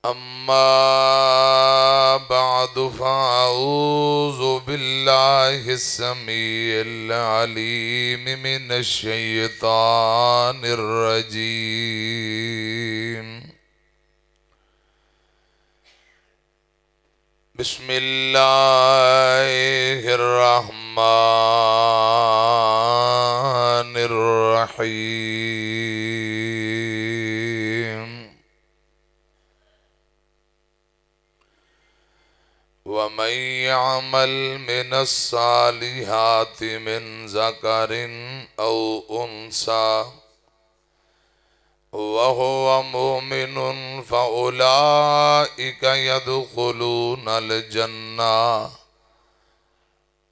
أما بعد فأعوذ بالله السميع العليم من الشيطان الرجيم. بسم الله الرحمن الرحيم. ومن يعمل من الصالحات من ذكر أو أنثى وهو مؤمن فأولئك يدخلون الجنة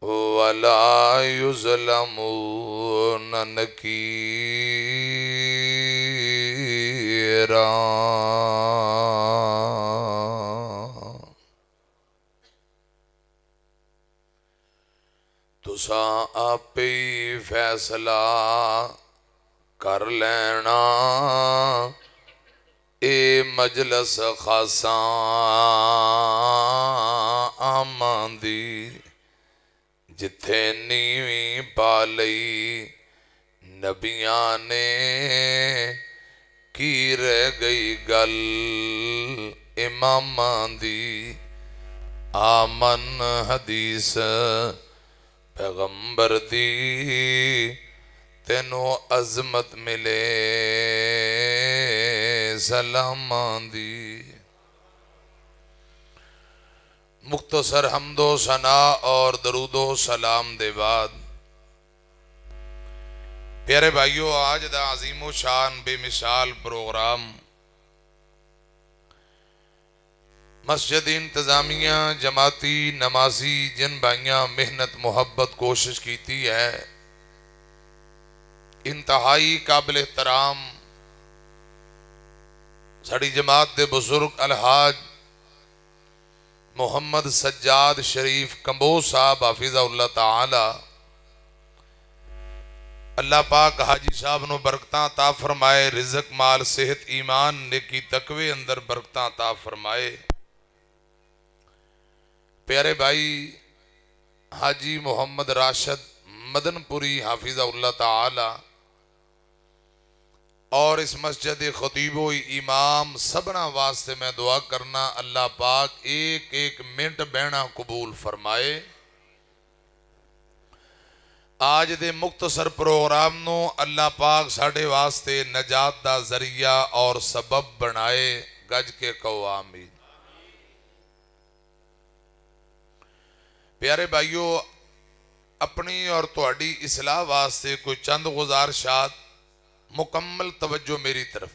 ولا يظلمون نكيرا. تساں آپ ہی فیصلہ کر لینا، اے مجلس خاصاں آماں دی، جتھے نیویں پا لئی نبیاں نے، کی رہ گئی گل اماماں دی. آمن حدیث پیغمبر دی، تینوں عظمت ملے سلامان دی. مختصر حمد و ثنا اور درود و سلام دے بعد پیارے بھائیو، آج دا عظیم و شان بے مثال پروگرام مسجد انتظامیہ جماعتی نمازی جن بھائیاں محنت محبت کوشش کیتی ہے، انتہائی قابل احترام ساڑی جماعت دے بزرگ الحاج محمد سجاد شریف کمبو صاحب حافظہ اللہ تعالی، اللہ پاک حاجی صاحب نو برکتاں عطا فرمائے، رزق مال صحت ایمان نیکی تقوی اندر برکتاں عطا فرمائے. پیارے بھائی حاجی محمد راشد مدن پوری حافظہ اللہ تعالی اور اس مسجد خطیب و امام سبنا واسطے میں دعا کرنا، اللہ پاک ایک ایک منٹ بہنا قبول فرمائے. آج دے مختصر پروگرام نو اللہ پاک ساڑھے واسطے نجات دا ذریعہ اور سبب بنائے. گج کے کہو آمین. پیارے بھائیو، اپنی اور تہاڈی اصلاح واسطے کوئی چند گزارشات، مکمل توجہ میری طرف.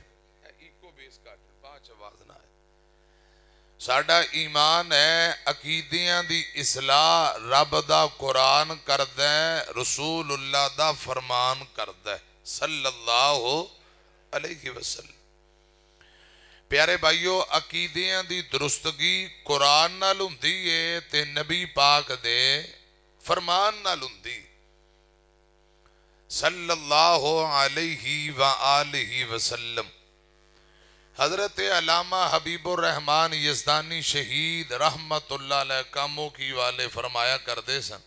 ساڈا ایمان ہے عقیدیاں دی اصلاح رب دا قرآن کردہ، رسول اللہ دا فرمان کردہ صلی اللہ علیہ وسلم. پیارے بھائیو، عقیدیاں دی درستگی قرآن نال ہوندی ہے تے نبی پاک دے فرمان نال ہوندی صلی اللہ علیہ وآلہ وسلم. حضرت علامہ حبیب الرحمن یزدانی شہید رحمت اللہ علیہ کاموں کی والے فرمایا کردے سن،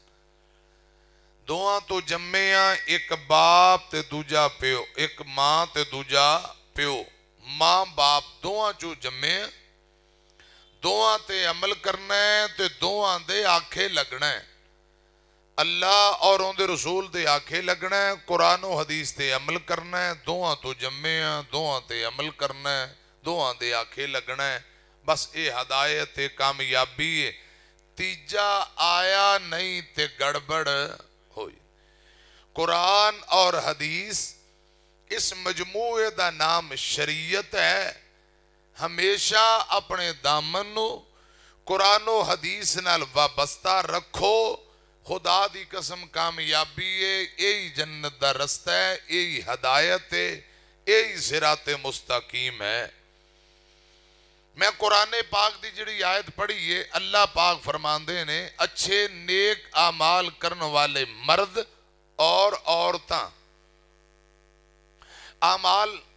دوہاں تو جمعیاں ایک باپ تے دوجا پیو، ایک ماں تے دوجا پیو. ماں باپ دوہاں چو جمعے، دوہاں تے عمل کرنا ہے تے دوہاں دے آنکھیں لگنا ہے. اللہ اور ان دے رسول دے آنکھیں لگنا ہے، قرآن و حدیث تے عمل کرنا ہے. دوہاں تو جمعے ہیں، دوہاں تے عمل کرنا ہے، دوہاں دے آنکھیں لگنا ہے. بس اے ہدایت تے کامیابی ہے. تیجا آیا نہیں تے گڑبڑ ہوئی. قرآن اور حدیث اس مجموعے دا نام شریعت ہے. ہمیشہ اپنے دامن نو قرآن و حدیث نال وابستہ رکھو. خدا دی قسم کامیابی ہے، یہی جنت دا رستہ ہے، یہی ہدایت ہے، یہی صراط مستقیم ہے. میں قرآن پاک دی جڑی آیت پڑھی ہے، اللہ پاک فرماندے نے اچھے نیک اعمال کرن والے مرد اور عورتاں. اعمال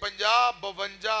50-52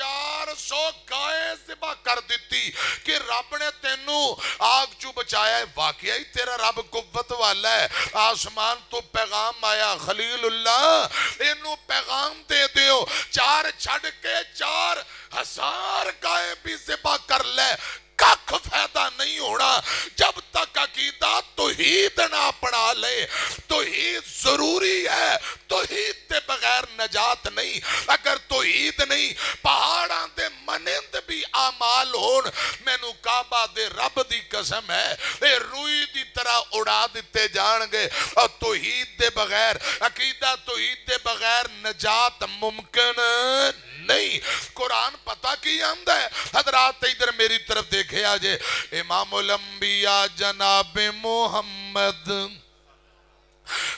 400 100 گائے ذبح کر دیتی کہ رب نے تینوں آگ چو بچایا ہے. واقعی تیرا رب قوت والا ہے. آسمان تو پیغام آیا خلیل اللہ انہوں پیغام دے دیو 4 چھڑ کے 4000 گائے بھی ذبح کر لے کک فائدہ نہیں ہونا جب تک عقیدہ توحید نہ اپنا لے. توحید ضروری ہے, توحید دے بغیر نجات نہیں. اگر توحید نہیں پہاڑاں دے منند بھی اعمال ہون مینوں کعبہ دے رب دی قسم ہے اے روئی دی طرح اڑا دیتے جان گے. اور توحید دے بغیر عقیدہ توحید دے بغیر نجات ممکن نہیں. قرآن پتہ کی آمدہ ہے حضرات ادھر میری طرف دیکھے آجے امام الانبیاء جناب محمد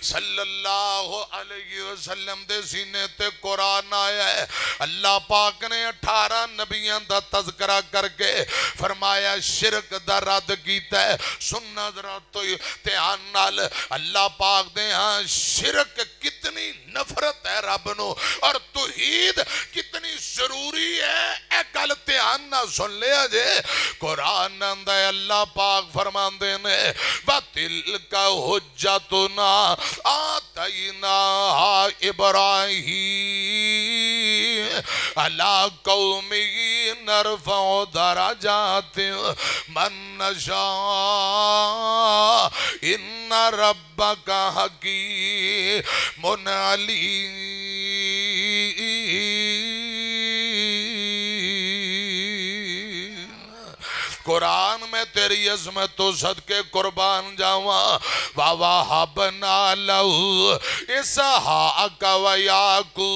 صلی اللہ علیہ وسلم دے سینے تے قرآن آیا ہے. اللہ پاک نے 18 نبیان دا تذکرہ کر کے فرمایا شرک دا رد کیتا ہے. سننا ذرا تو دھیان نال اللہ پاک دے ہاں شرک کتنی نفرت ہے رب نو اور توحید کتنی ضروری ہے. اے گل دھیان نہ سن لیا جے قرآن اندے اللہ پاک فرماندے نے وَتِلْكَ حُجَّتُنَا آتَيْنَاهَا إِبْرَاهِيمَ عَلَىٰ قَوْمِهِ نَرْفَعُ دَرَجَاتٍ مَنْ نَشَاءُ إِنَّ رَبَّكَ حَكِيمٌ عَلِيمٌ. قرآن میں تیری عظمت و صدقے قربان جاواں وَوَهَبْنَا لَهُ إِسْحَاقَ وَيَعْقُوبَ.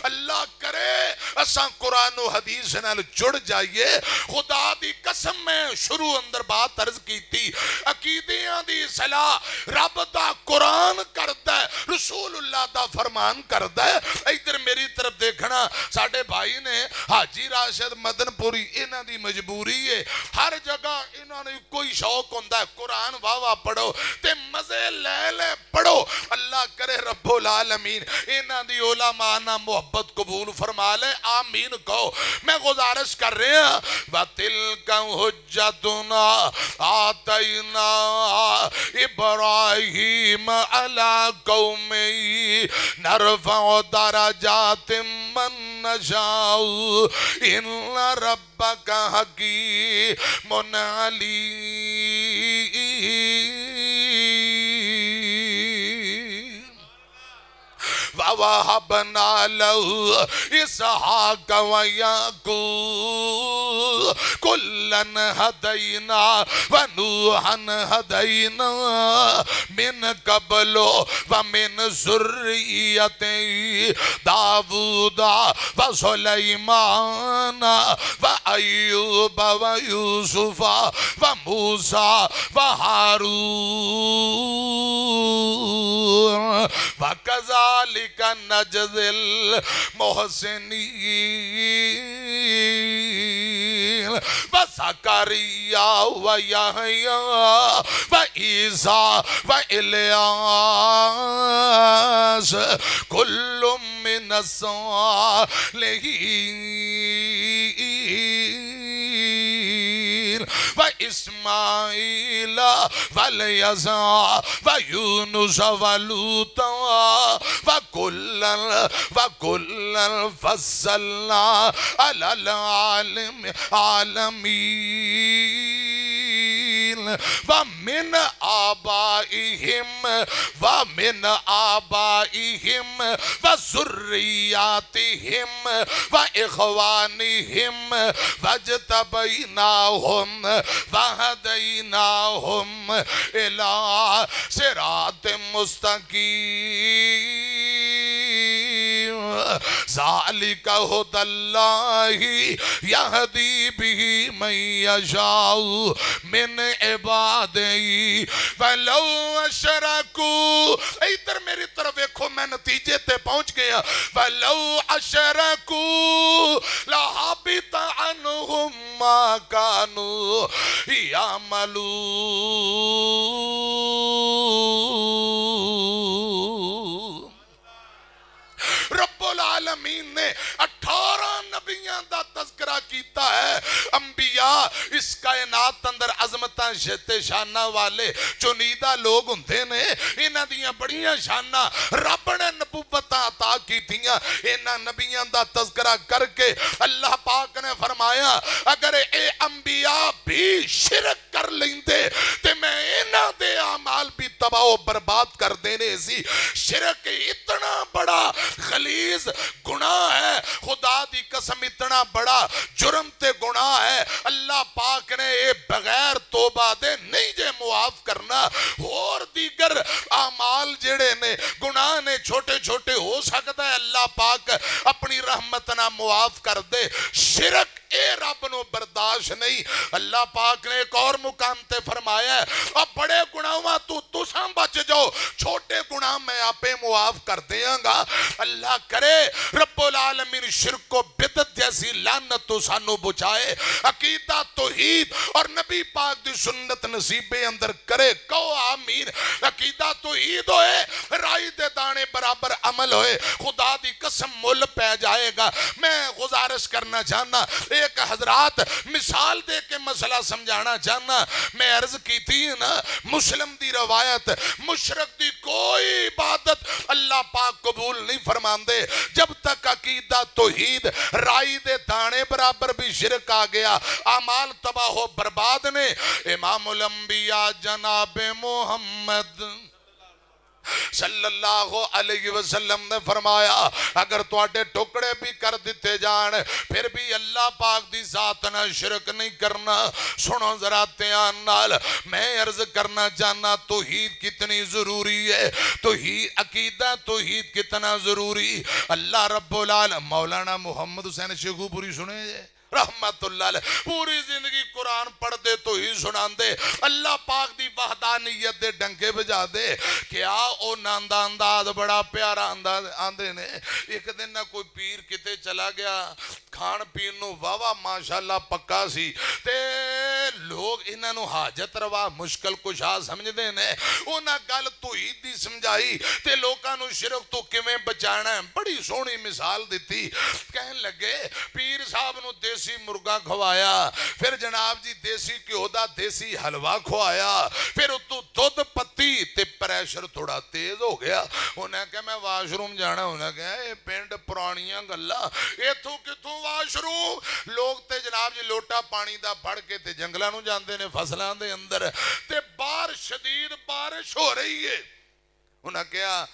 اللہ کرے اساں قرآن و حدیث نال جڑ جائیے. خدا دی قسم میں شروع اندر بات عرض کی تھی عقیدیاں دی اصلاح رب دا قرآن کردہ ہے رسول اللہ دا فرمان کردہ ہے. ادھر میری طرف دیکھنا ساڑھے بھائی نے حاجی راشد مدن پوری انہاں دی مجبوری ہے ہر جگہ انہاں نے کوئی شوق ہوندہ ہے قرآن واہ پڑھو تے مزے لے لے پڑھو. اللہ کرے رب العالمین انہاں دی علماء نہ محبت قبول فرما لے آمین کہو. میں گزارش کر رہے ہیں وَتِلْكَ حُجَّتُنَا آتَيْنَاهَا إِبْرَاهِيمَ عَلَىٰ قَوْمِهِ نَرْفَعُ دَرَجَاتٍ مَنْ نَشَاءُ إِنَّ رَبَّكَ حَكِيمٌ عَلِيمٌ. وَوَهَبْنَا لَهُ إِسْحَاقَ وَيَعْقُوبَ كُلًّا هَدَيْنَا وَنُوحًا هَدَيْنَا مِنْ قَبْلُ وَمِنْ ذُرِّيَّتِهِ دَاوُودَ وَسُلَيْمَانَ وَأَيُّوبَ وَيُوسُفَ وَمُوسَى وَهَارُونَ وَكَذَلِكَ نَجْزِي الْمُحْسِنِينَ وَزَكَرِيَّا وَيَحْيَا وَعِيسَى وَإِلْيَاسَ كُلٌّ مِّنَ الصَّالِحِينَ وَإِسْمَاعِيلَ وَالْيَسَعَ وَيُونُسَ وَلُوطًا وَكُلًّا فَضَّلْنَا عَلَى الْعَالَمِينَ. وَمِنْ آبائهم وذرياتهم وإخوانهم واجتبيناهم وهديناهم إلى صراط مستقيم. ذلك هدى الله يهدي به من يشاء من عباده ولو أشركوا. ادھر میری طرف دیکھو میں نتیجے تے پہنچ گیا ولو أشركوا لحبط عنهم ما كانوا يعملون. رب العالمین نے 18 کیتا ہے انبیاء اس کائنات اندر عظمتاں شتے شانہ والے چنیدہ لوگ ہوندے نے انہاں دیاں بڑیاں شانہ رب نے نبوتاں عطا کیتیاں انہاں نبیاں دا تذکرہ کر کے اللہ پاک نے فرمایا اگر اے انبیاء بھی شرک کر لیندے تے میں انہاں دے اعمال بھی تباہ و برباد کر دینے سی شرک اتنا بڑا غلیظ گناہ ہے خدا دی قسم اتنا بڑا جرم تے گناہ ہے اللہ پاک نے اے بغیر توبہ دے نہیں جے معاف کرنا اور دیگر اعمال جڑے نے گناہ نے چھوٹے چھوٹے ہو سکتا ہے اللہ پاک اپنی رحمت نہ معاف کر دے شرک اے رب نو برداشت نہیں اللہ پاک نے ایک اور مقام تے فرمایا ہے اب بڑے گناہاں تو ساں بچ جاؤ چھوٹے گناہ میں آپے معاف کر دیاں گا اللہ کرے رب العالمین شرک کو بدت جیسی لعنت تو سانو بچائے عقیدہ توحید اور نبی پاک دی سنت نصیبے اندر کرے کہو آمین عقیدہ توحید ہوئے رائی دے دانے برابر عمل ہوئے خدا دی قسم مل پہ جائے گا میں گزارش کرنا چاہنا ایک حضرات مثال دے کے مسئلہ سمجھانا چاہنا میں عرض کی تھی نا مسلم دی روایت مشرک دی کوئی عبادت اللہ پاک قبول نہیں فرماندے جب تک عقیدہ توحید رائی دے دانے برابر بھی شرک آ گیا اعمال تباہ و برباد نے امام الانبیاء جناب محمد صلی اللہ علیہ وسلم نے فرمایا اگر تواڈے ٹکڑے بھی کر دیتے جان پھر بھی اللہ پاک دی ذات نہ شرک نہیں کرنا سنو ذرا دھیان نال میں عرض کرنا چاہنا توحید کتنی ضروری ہے توحید عقیدہ توحید کتنا ضروری اللہ رب العالمین مولانا محمد حسین شیخو پوری سنے جے رحمت اللہ علیہ پوری زندگی قرآن پڑھ دے تو ہی سنان دے اللہ پاک دی وحدانیت دے ڈنگے بجا دے کیا او ناندہ انداز بڑا پیارا انداز آندے نے ایک دن نہ کوئی پیر کتے چلا گیا کھان پینو واوا ماشاءاللہ پکا سی تے لوگ انہوں حاجت روا مشکل کشا سمجھ دے نے انہاں گل توحید دی سمجھائی تے لوکانو شرک تو کیویں بچانا ہے بڑی سونی مثال دیتی کہن لگے پیر صاحب نو دیسی مرغا کھوایا پھر جناب جی دیسی کیودا دیسی حلوہ کھوایا پھر تو دودھ پتی تے پریشر تھوڑا تیز ہو گیا انہیں کہا میں واش روم جانا انہیں کہا اے پینڈ پرانیاں گلا اے تو کتوں واش روم لوگ تے جناب جی لوٹا پانی دا پڑھ کے تے جنگلہ نو جاندے نے فصلان دے اندر تے بار شدید بارش ہو رہی ہے انہیں کہا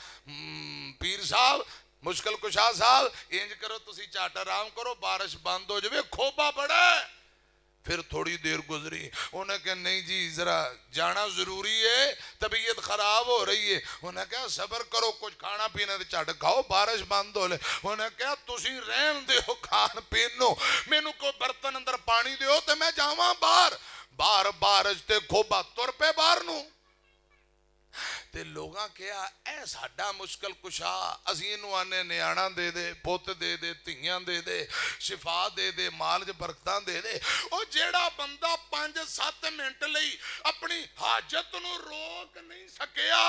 پیر صاحب مشکل کشا صاحب انج کرو تسی چاٹا رام کرو بارش بند ہو جائے کھوبا بڑا ہے پھر تھوڑی دیر گزری انہیں کہا نہیں جی ذرا جانا ضروری ہے طبیعت خراب ہو رہی ہے انہیں کہا صبر کرو کچھ کھانا پینا دے چاٹ کھاؤ بارش بند ہو لے انہیں کہا تسی رہن دے ہو کھان پینو میں نو کو برتن اندر پانی دے ہو تے میں جاواں باہر بارش تے کھوبا تر پہ باہر نو تے لوگاں کیا اے ساڈا مشکل کشا اسی انہوں آنے نیانا دے دے پوت دے دے تیاں دے دے شفا دے دے مال جے برکتاں دے دے او جیڑا بندہ 5-7 منٹ لئی اپنی حاجت نو روک نہیں سکیا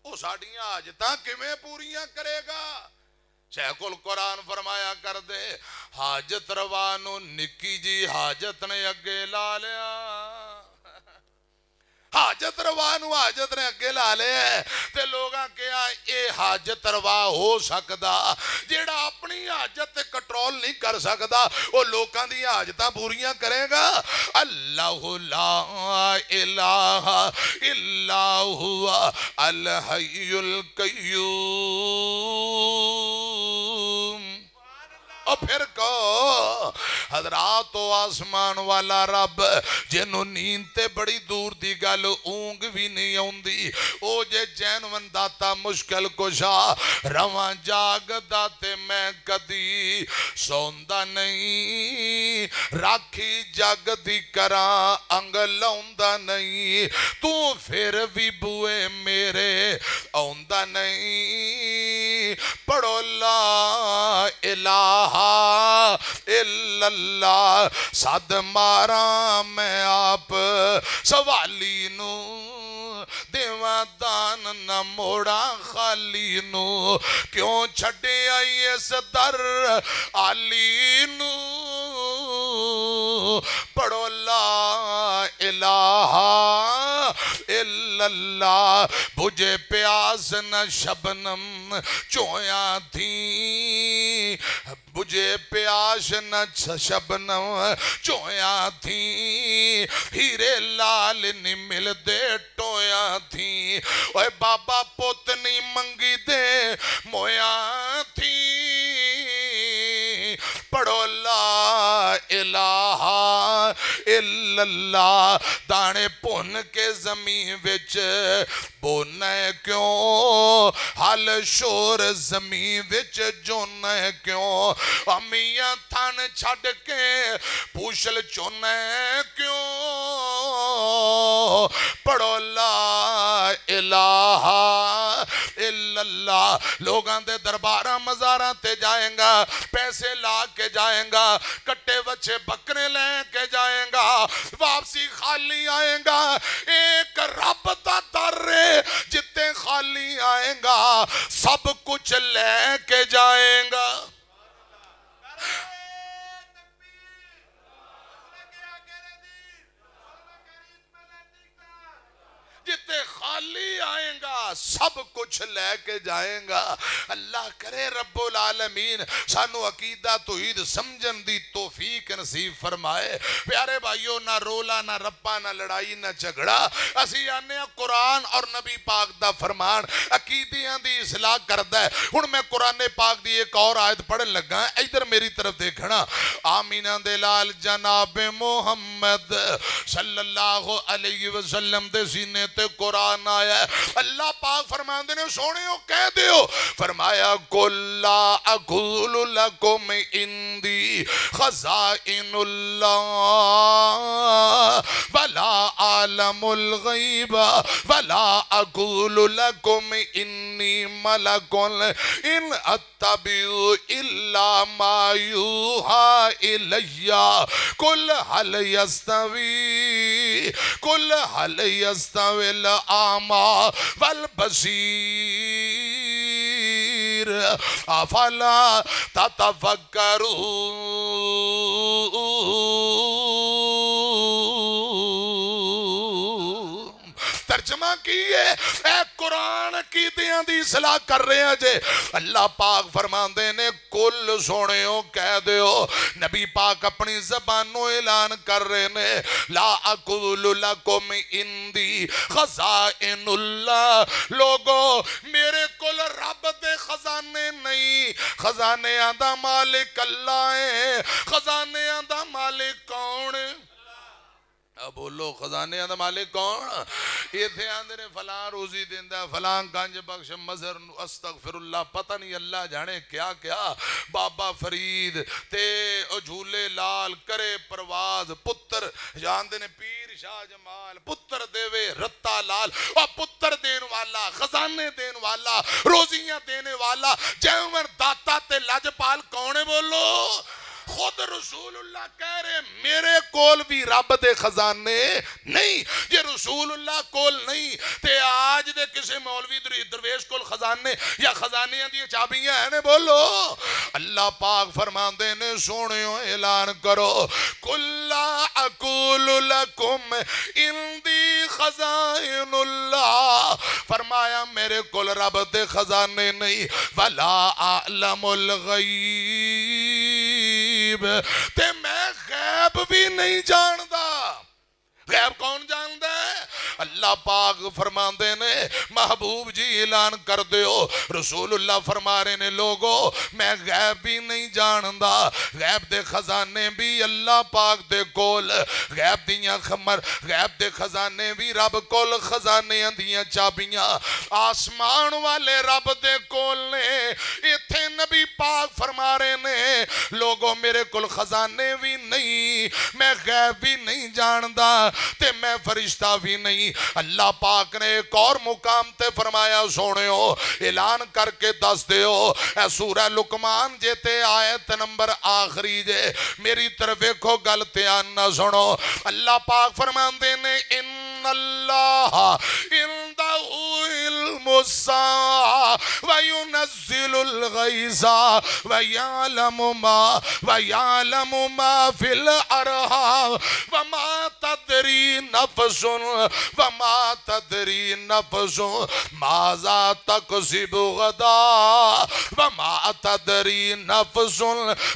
او ساڑیاں حاجتاں کیویں پوریاں کرے گا شیخ القرآن فرمایا کر دے حاجت روانو نکی جی حاجت نے اگے لا لیا حاجت روانو حاجت نے اگے لا لے تے لوگاں کیا اے حاجت روا ہو سکدا جیڑا اپنی حاجت کنٹرول نہیں کر سکدا وہ لوکاں دی حاجتاں پوریاں کرے گا اللہ لا الہ الا ہوا الحی القیوم اور پھر کہو حضرات و آسمان والا رب جنہوں نیند تے بڑی دور دی گل اونگ بھی نہیں ہوندی او جے جینون داتا مشکل کشا رواں جاگ داتے میں کدی سوندا نہیں راکھی جاگ دی کراں انگ لوندا نہیں تو پھر بھی بوئے میرے اوندا نہیں پڑھو لا الہ الا اللہ صد مارا میں آپ سوالی نو دیواں دان نہ موڑا خالی نو کیوں چھڑے آئی اس در آلی نو پڑھو لا الہ الا اللہ بجھے پیاس نہ شبنم چویاں تھی بجھے پیاس نہ شبنم چویاں تھی ہیرے لال نہیں مل دے ٹویاں تھی اوے بابا پوت نہیں منگی دے مویاں تھی پڑھو لا الہ الا اللہ دانے پون کے زمین وچ بونے کیوں حال شور زمین وچ جونے کیوں امیاں تھن چھڑ کے پوشل چونے کیوں پڑھو لا الہ الا اللہ لوگاں دے درباراں مزاراں تے جائیں گا پیسے لا کے جائیں گا کٹے بچے بکرے لے کے جائیں گا واپسی خالی آئیں گا ایک رب دا در جتے خالی آئیں گا سب کچھ لے کے جائیں گا جتے خالی آئیں گا سب کچھ لے کے جائیں گا اللہ کرے رب العالمین سانو عقیدہ توحید سمجھن دی توفیق نصیب فرمائے پیارے بھائیو نہ رولا نہ رپا نہ لڑائی نہ جھگڑا اسی آنے قرآن اور نبی پاک دا فرمان عقیدیاں دی اصلاح کردہ ہے ہن میں قرآن پاک دی ایک اور آیت پڑھن لگا ادھر میری طرف دیکھنا آمینہ دلال جناب محمد صلی اللہ علیہ وسلم دے سینے تے قرآن آیا ہے اللہ پاک فرماندے نے سونےو کہہ دیو فرمایا قُل لا اقول لکم اندی خزائن اللہ ولا عالم الغیب ولا اقول لکم انی ملک ان اتبع الا ما یوحى الی قل هل یستوی قل هل یستوی الاعمی والبصیر افلا تتفکرون ترجمہ کیے اے قرآن کی دیاں دی اصلاح کر رہے ہیں جے اللہ پاک فرماندے نے کل سونےو کہہ دیو نبی پاک اپنی زبانوں اعلان کر رہے نے لا اقول لکم اندی خزائن اللہ لوگو میرے کل رب دے خزانے نہیں خزانے آندہ مالک اللہ ہے خزانے آندہ مالک کون اب بولو خزانے آندہ مالک کون یہ تھے آندے نے فلاں روزی دیندہ فلاں گانج بخش مظہر استغفر اللہ پتہ نہیں اللہ جانے کیا کیا بابا فرید تے جھولے لال کرے پرواز پتر جاندے نے پیر شاہ جمال پتر دیوے رتا لال اور پتر دین والا خزانے دین والا روزیاں دینے والا جیومر داتا تے لاجپال کونے بولو خود رسول اللہ کہہ رہے میرے کول بھی رب دے خزانے نہیں یہ رسول اللہ کول نہیں تے آج دے کسے مولوی درویش کول خزانے یا خزانیاں دی چابیاں ہیں نے بولو اللہ پاک فرمان دینے سونےو اعلان کرو قُل لا اقول لکم اندی خزائن اللہ فرمایا میرے کول رب دے خزانے نہیں ولا اعلم الغیب تے میں غیب بھی نہیں جاندہ غیب کون جاندہ ہے اللہ پاک فرماندے نے محبوب جی اعلان کر دیو رسول اللہ فرما رہے نے لوگو میں غیب بھی نہیں جاندہ غیب دے خزانے بھی اللہ پاک دے کول غیب دیاں خمر غیب دے خزانے بھی رب کول خزانے دیاں چابیاں آسمان والے رب دے کول نے اتھے نبی پاک فرما رہے نے لوگو میرے کول خزانے بھی نہیں میں غیب بھی نہیں جاندہ تے میں فرشتہ بھی نہیں اللہ پاک نے ایک اور مقام تے فرمایا سونےو اعلان کر کے دس دیو اے سورہ لقمان جیتے آیت نمبر آخری جے میری طرف ایکو گلتے آنا سنو اللہ پاک فرمان دینے ان اللہ اندہو علم الساعہ وَيُنَزِّلُ الْغَيْثَ وَيَعْلَمُ مَا فِي الْأَرْحَامِ وَمَا تَدْرِي نَفْسٌ مَاذَا تَكْسِبُ غَدًا وَمَا تَدْرِي نَفْسٌ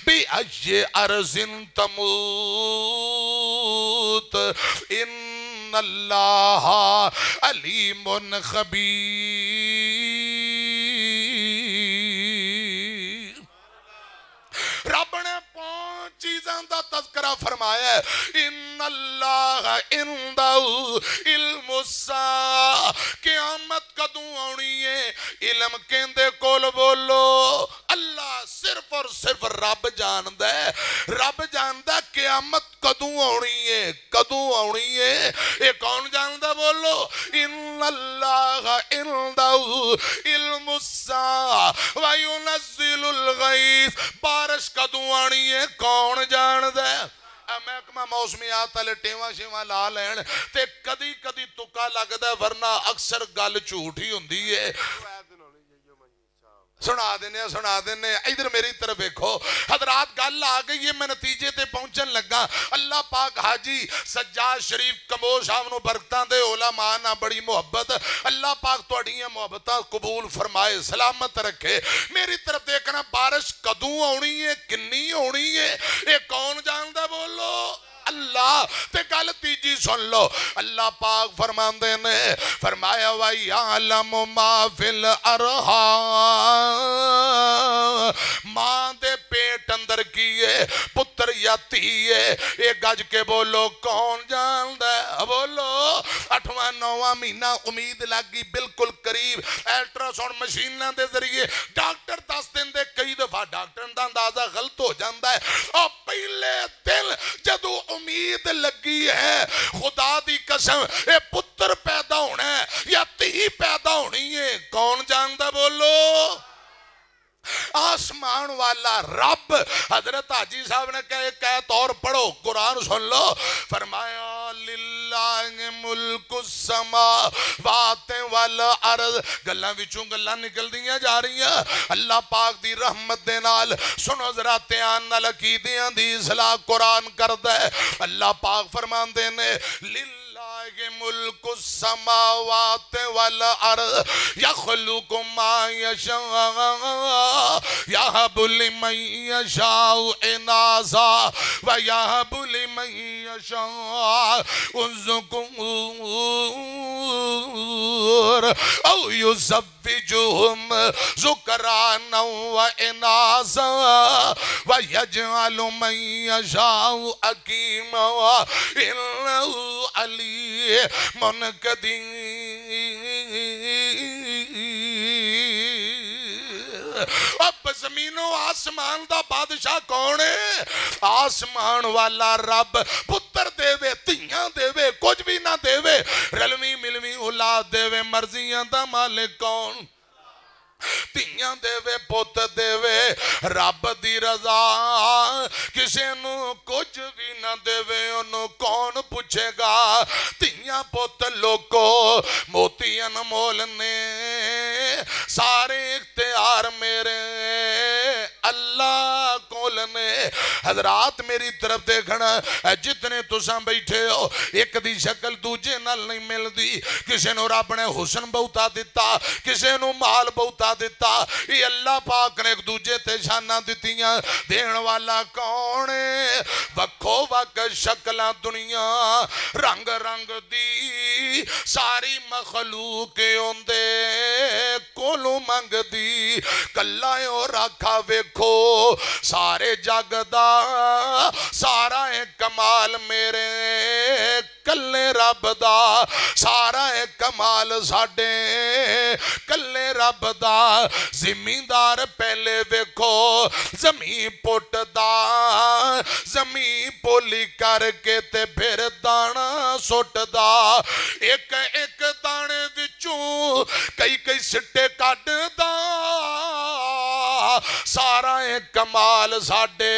بِأَيِّ أَرْضٍ تَمُوتُ إِنَّ اللَّهَ عَلِيمٌ خبیر۔ رب نے 5 چیزاں دا تذکرہ فرمایا ہے۔ ان اللہ عندہ علم الساعہ، قیامت کدوں آنی ہے، علم کہندے کول بولو اللہ صرف اور صرف رب جاندہ ہے۔ رب جاندہ قیامت کدوں آنی ہے، کدوں آنی ہے، یہ کون جاندہ بولو؟ ان اللہ عندہ علم الساعہ وَيُنَزِّلُ الْغَيْثَ، بارش کدوں آنی ہے کون جاندہ ہے؟ محکمہ موسمیات والے ٹیواں شیواں لا لین تے کدی کدی تکا لگدا ورنہ اکثر گل جھوٹی ہوندی ہے۔ سنا دینے ادھر میری طرف دیکھو حضرات، گل آ گئی ہے، میں نتیجے تے پہنچن لگا۔ اللہ پاک حاجی سجاد شریف کمبوش صاحب نو برکتاں دے، علماء نہ بڑی محبت، اللہ پاک تہاڈیاں محبتاں قبول فرمائے، سلامت رکھے۔ میری طرف دیکھنا، بارش کدوں آنی ہے، کنی آنی ہے، یہ کون جاندا بولو؟ اللہ۔ تے گل تیجی سن لو، اللہ پاک فرماندے نے فرمایا وَيَعْلَمُ مَا فِي الْأَرْحَامِ، ماں دے پیٹ اندر کیے پتر یا تیے، ایک گج کے بولو کون جاندہ ہے؟ بولو 8واں 9واں مہینہ امید لگی بالکل قریب، الٹرا ساؤنڈ مشیناں دے ذریعے ڈاکٹر دس دن دے، کئی دفعہ ڈاکٹر دا اندازہ غلط ہو جاندہ ہے، اور پہلے دن جدو امید لگی ہے خدا دی قسم اے پتر پیدا ہونا ہے یا تی پیدا ہونی ہے، کون جاندہ بولو؟ آسمان والا رب۔ حضرت حاجی صاحب نے کہا ایک آیت اور پڑھو، قرآن سن لو، فرمایا للہ ملک السماوات والارض، گلاں وچوں گلاں نکل دیاں جا رہی ہیں اللہ پاک دی رحمت دے نال۔ سنو ذرا دھیان نال عقیدیاں دی اصلاح قرآن کردا ہے۔ اللہ پاک فرماندے نے ملک السماوات والارض یخلق ما یشاء یہب لمن یشاء اناثا ویہب لمن یشاء الذکور او یزوجہم ذکرانا واناثا ویجعل من یشاء عقیما انہ علی منقدیر۔ اب زمین و آسمان دا بادشاہ کون ہے؟ آسمان والا رب۔ پتر دے وے، تیاں دے وے، کچھ بھی نہ دے وے، رلوی ملوی اولاد دے وے، مرضیاں دا مالک کون؟ تیاں دے وے، پوت دے وے، رب دی رضا کسے نو کچھ بھی نہ دے وے، انہوں کون پوچھے گا؟ تیاں پوت لوگو موتی انمول نے، سارے اختیار میرے اللہ کول نے۔ حضرات میری طرف دیکھنا، جتنے تساں بیٹھے ہو ایک دی شکل دوجے نال نہیں مل دی، کسے نو رب نے حسن بہتا دیتا، کسے نو مال بہتا دیتا، یہ اللہ پاک نے ایک دوجے تے شانہ دیتیاں۔ دین والا کون ہے؟ وکھو وک شکلہ دنیا رنگ رنگ دی ساری مخلوق ہوندے کولو منگ دی، کلائیوں رکھا ویکھو سارے جگ دا سارا کمال میرے کلے رب دا، سارا کمال ساڑے کلے رب دا۔ زمیندار پہلے ویکھو زمین پوٹ دا، زمین پولی کر کے تے پھر دانا سوٹ دا، ایک ایک دانے وچوں کئی کئی سٹے کٹ دا، سارا کمال ساڑے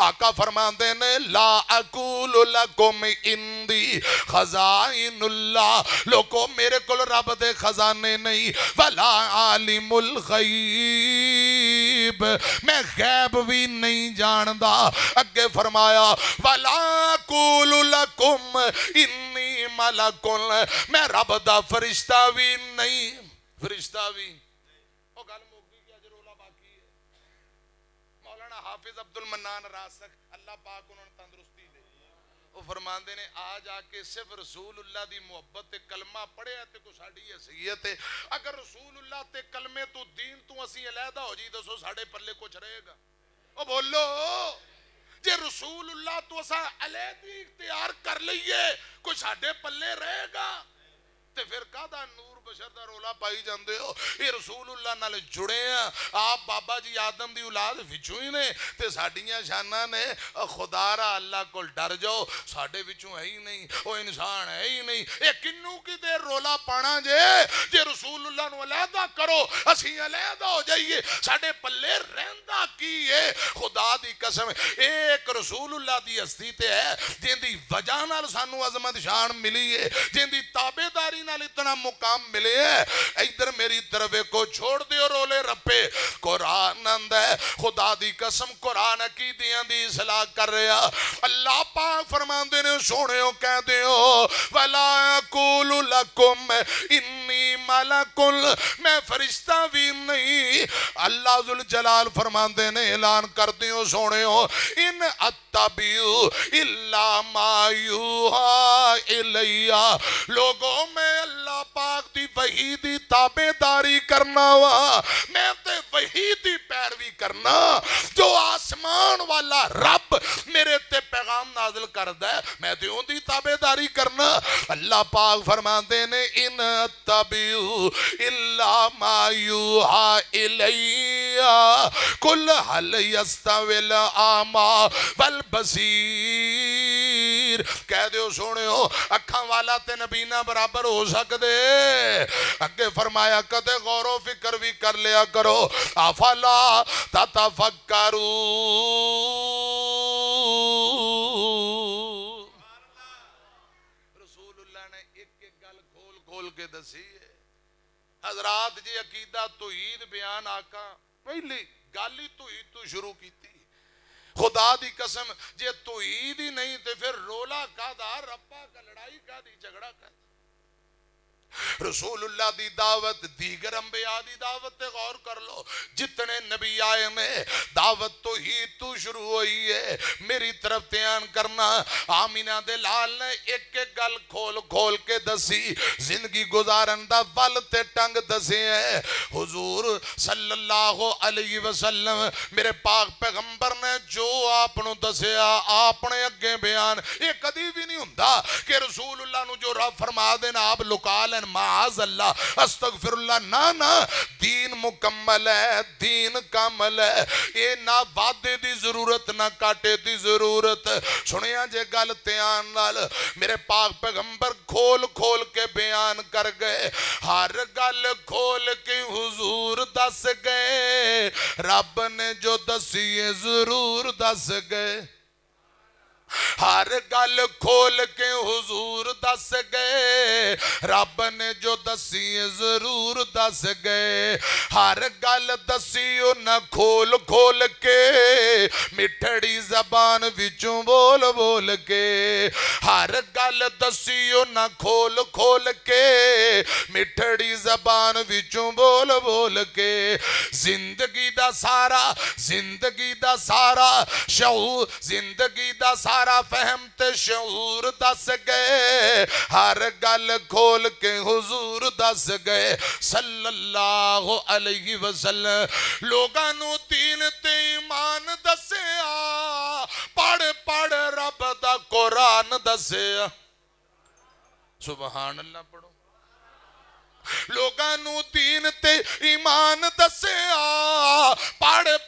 آقا فرماندے نے لا اقول لکم اندی خزائن اللہ لوگو میرے کل رب دے خزانے نہیں ولا عالم الغیب میں غیب بھی نہیں جاندا اگے فرمایا ولا اقول لکم انی ملک میں رب دا فرشتہ بھی نہیں فرشتہ بھی وہ گل موگی کہ اج رولا باقی ہے مولانا حافظ عبد المنان راسخ اللہ پاک انہوں نے تندرستی دے وہ فرماندے نے آج آ کے صرف رسول اللہ دی محبت تے کلمہ پڑھے تے کو ساڑی حیثیت ہے اگر رسول اللہ تے کلمے تو دین تو اسی علیحدہ ہو جی دسو ساڑے پلے کچھ رہے گا وہ بولو جے رسول اللہ تو اسا علیحدی اختیار کر لئیے کوئی ساڑے پلے رہے گا تے پھر کہاں نور بشر دا رولا پائی جاندے ہو یہ رسول اللہ نال جڑے ہیں آپ بابا جی آدم دی اولاد وچوں ہی نے تے ساڑیاں شانہ نے خدا را اللہ کو ڈر جاؤ ساڑے وچوں ہے ہی نہیں وہ انسان ہے ہی نہیں اے کنوں کی دیر رولا پانا جے رسول اللہ نو علیحدہ کرو اسی علیحدہ ہو جائیے ساڑے پلے رہندہ کی ہے خدا دی قسم ایک رسول اللہ دی ہستی تے ہے جن دی وجہ نال سانو عظمت شان ملی ہے جن دی تابعداری نال اتنا مقام ملے ہے ادھر میری طرف کو چھوڑ دیو رولے رپے قرآن اند ہے خدا دی قسم قرآن عقیدیاں دی اصلاح کر رہا اللہ پاک فرمان دینے سونے ہو کہہ دیو وَلَا يَقُولُ لَكُمْ اِنِّي مَلَكٌ میں فرشتہ بھی نہیں اللہ ذوالجلال فرمان دینے اعلان کر دیو سونے ہو ان اتبیو الا ما یوحا الیہ لوگوں میں اللہ پاک دی وحی دی تابعداری کرنا وا میں تے وحی دی پیروی کرنا جو آسمان والا رب میرے تے پیغام نازل کردہ ہے میں تے ان دی تابعداری کرنا اللہ پاک فرماندے نے ان اتبیو الا ما یوحا الیہ کل حل یستوی الاعمی والبصیر کہہ دیو سونے ہو اکھاں والا تے نبینا برابر ہو سکدے اگے فرمایا کدے غور و فکر بھی کر لیا کرو افلا تتفکرون رسول اللہ نے ایک ایک گل کھول کھول کے دسی ہے حضرات جی عقیدہ توحید بیان آقا پہلی گالی توحید تو شروع کی تھی خدا دی قسم جے توحید ہی نہیں تے پھر رولا کا دا رپا کا لڑائی کا دی جھگڑا کا رسول اللہ دی دعوت دیگر انبیاء دی دعوت تے غور کر لو جتنے نبی آئے میں دعوت تو ہی تو شروع ہوئی ہے میری طرف تیان کرنا آمینہ دے لال نے ایک ایک گل کھول کھول کے دسی زندگی گزارن دا ول تے ٹنگ دسے ہیں حضور صلی اللہ علیہ وسلم میرے پاک پیغمبر نے جو آپنوں دسیا آپنے اگے بیان یہ کدی بھی نہیں ہوندہ کہ رسول اللہ نو جو رب فرما دینا آپ لکا لیں معاذ اللہ استغفر اللہ نا دین مکمل ہے دین کامل ہے یہ نہ وعدے دی ضرورت نہ کاٹے دی ضرورت سنیا جے گل تیان نال میرے پاک پیغمبر کھول کھول کے بیان کر گئے ہر گل کھول کے حضور دس گئے رب نے جو دسیے ضرور دس گئے ہر گل کھول کے حضور دس گئے رب نے جو دسی ضرور دس گئے ہر گل دسیو نہ کھول کھول کے مٹھڑی زبان وچوں بول بول کے ہر گل دسیو نہ کھول کھول کے مٹھڑی زبان وچوں بول بول کے زندگی دا سارا شعور زندگی دا سارا فہم تے شعور دس گئے ہر گل کھول کے حضور دس گئے صلی اللہ علیہ وسلم لوگانو دین تے ایمان دسیا پڑھ پڑھ رب دا قرآن دسیا سبحان اللہ پڑھو لوگانو دین تے ایمان دسیا پڑھ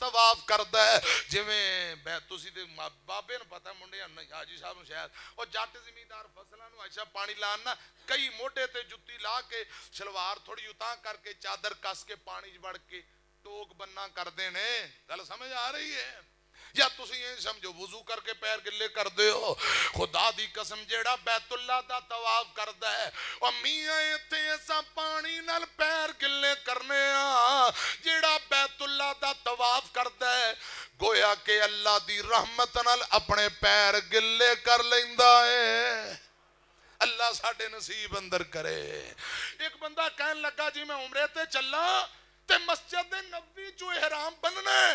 ਤਵਾਫ ਕਰਦਾ ਹੈ ਜਿਵੇਂ ਤੁਸੀਂ ਤੇ ਬਾਬੇ ਨੂੰ ਪਤਾ ਮੁੰਡੇ ਹਾਜੀ ਸਾਹਿਬ ਨੂੰ ਸ਼ਾਇਦ ਉਹ ਜੱਟ ਜ਼ਿਮੀਂਦਾਰ ਫਸਲਾਂ ਨੂੰ ਅੱਛਾ ਪਾਣੀ ਲਾਣ ਨਾ ਕਈ ਮੋਢੇ ਤੇ ਜੁੱਤੀ ਲਾ ਕੇ ਸਲਵਾਰ ਥੋੜੀ ਉਤਾਂ ਕਰਕੇ ਚਾਦਰ ਕੱਸ ਕੇ ਪਾਣੀ 'ਚ ਵੜ ਕੇ ਟੋਕ ਬੰਨਾ ਕਰਦੇ ਨੇ ਗੱਲ ਸਮਝ ਆ ਰਹੀ ਹੈ ਜਾਂ ਤੁਸੀਂ ਇਹ ਸਮਝੋ ਵਜ਼ੂ ਕਰਕੇ ਪੈਰ ਗਿੱਲੇ ਕਰਦੇ ਹੋ ਖੁਦਾ ਦੀ ਕਸਮ ਜਿਹੜਾ ਬੈਤੁੱਲਾ ਦਾ ਤਵਾਫ ਕਰਦਾ ਹੈ ਉਹ ਮੀਆਂ ਇੱਥੇ ਐਸਾ ਪਾਣੀ ਨਾਲ ਪੈਰ ਗਿੱਲੇ ਕਰਨੇ ਆ ਜਿਹੜਾ ਬੈਤੁੱਲਾ ਦਾ ਤਵਾਫ ਕਰਦਾ ਹੈ ਗੋਇਆ ਕਿ ਅੱਲਾ ਦੀ ਰਹਿਮਤ ਨਾਲ ਆਪਣੇ ਪੈਰ ਗਿੱਲੇ ਕਰ ਲੈਂਦਾ ਹੈ ਅੱਲਾ ਸਾਡੇ ਨਸੀਬ ਅੰਦਰ ਕਰੇ ਇੱਕ ਬੰਦਾ ਕਹਿਣ ਲੱਗਾ ਜੀ ਮੈਂ ਉਮਰੇ ਤੇ ਚੱਲਾਂ ਤੇ ਮਸਜਿਦ ਨਬੀ ਚੋਂ ਇਹਿਰਾਮ ਬੰਨਣਾ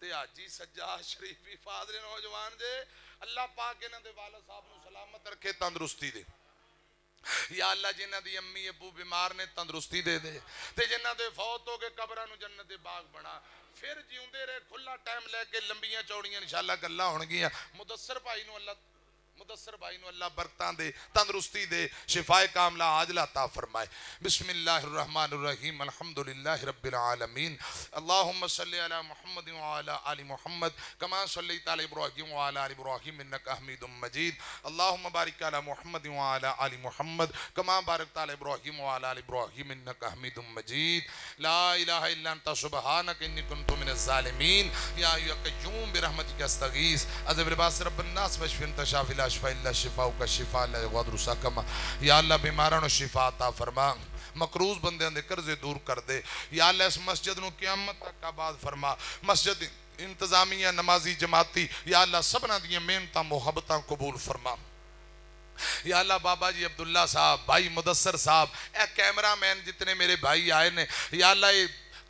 تے حاجی سجاد شریف بھی فاضل نوجوان جے اللہ پاک انہاں دے والد صاحب نو سلامت رکھے تندرستی دے یا اللہ جنہ دی امی ابو بیمار نے تندرستی دے دے تے جنہ دے فوت ہو کے قبراں نو جنت دے باغ بنا پھر جیوندے رہے کھلا ٹائم لے کے لمبیاں چوڑیاں انشاءاللہ گلاں ہون گیاں مدثر بھائی نو اللہ برکتاں دے تندرستی دے شفاء کاملہ عاجلہ عطا فرمائے بسم اللہ الرحمن الرحیم الحمدللہ رب العالمین اللہم صلی علی محمد وعلی آل محمد کما صلیت علی ابراہیم وعلی آل ابراہیم انکا حمید مجید اللہم بارک علی محمد وعلی آل محمد کما بارکت علی ابراہیم وعلی آل ابراہیم انکا حمید مجید لا الہ الا انت سبحانک انی کنت من الظالمین یا ایھا القیوم برحمتک استغیث اذهب لباس رب الناس واشف انت شافی لا شفاء الا شفاؤک شفاء لا یغادر سقما یا اللہ بیماراں نو شفا عطا فرما مقروض بندیاں دے قرضے دور کر دے یا اللہ اس مسجد نو قیامت تک آباد فرما مسجد انتظامیہ نمازی جماعتی یا اللہ سبنا دیاں محنتاں محبتاں قبول فرما یا اللہ بابا جی عبداللہ صاحب بھائی مدثر صاحب اے کیمرہ مین جتنے میرے بھائی آئے نے یا اللہ یہ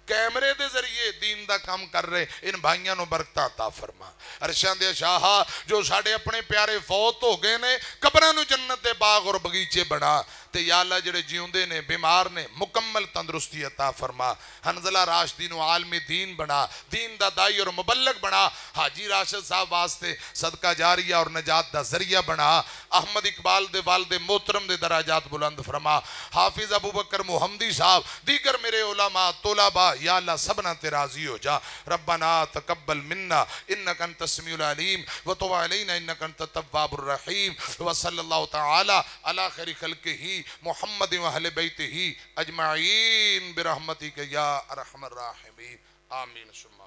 کیمرے دے ذریعے دین دا کام کر رہے ان بھائیاں نو برکتہ عطا فرما ارشان دے شاہا جو ساڑھے اپنے پیارے فوت ہو گئے نے قبراں نو جنت دے باغ اور بغیچے بنا تے یا اللہ جڑے جیوندے نے بیمار نے مکمل تندرستی عطا فرما حنزلہ راشدین و عالم دین بنا دین دا دائی اور مبلغ بنا حاجی راشد صاحب واسطے صدقہ جاریہ اور نجات دا ذریعہ بنا احمد اقبال دے والد محترم دے دراجات بلند فرما حافظ ابو بکر محمدی صاحب دیگر میرے علماء طلباء یا اللہ سبنا تے راضی ہو جا ربنا تقبل منا انکا انت السمیع العلیم وتب علینا انکا انت التواب الرحیم وصلی اللہ تعالی علی خیر خلقہ محمد و اہل بیتہ اجمعین برحمتک یا ارحم الراحمین آمین ثم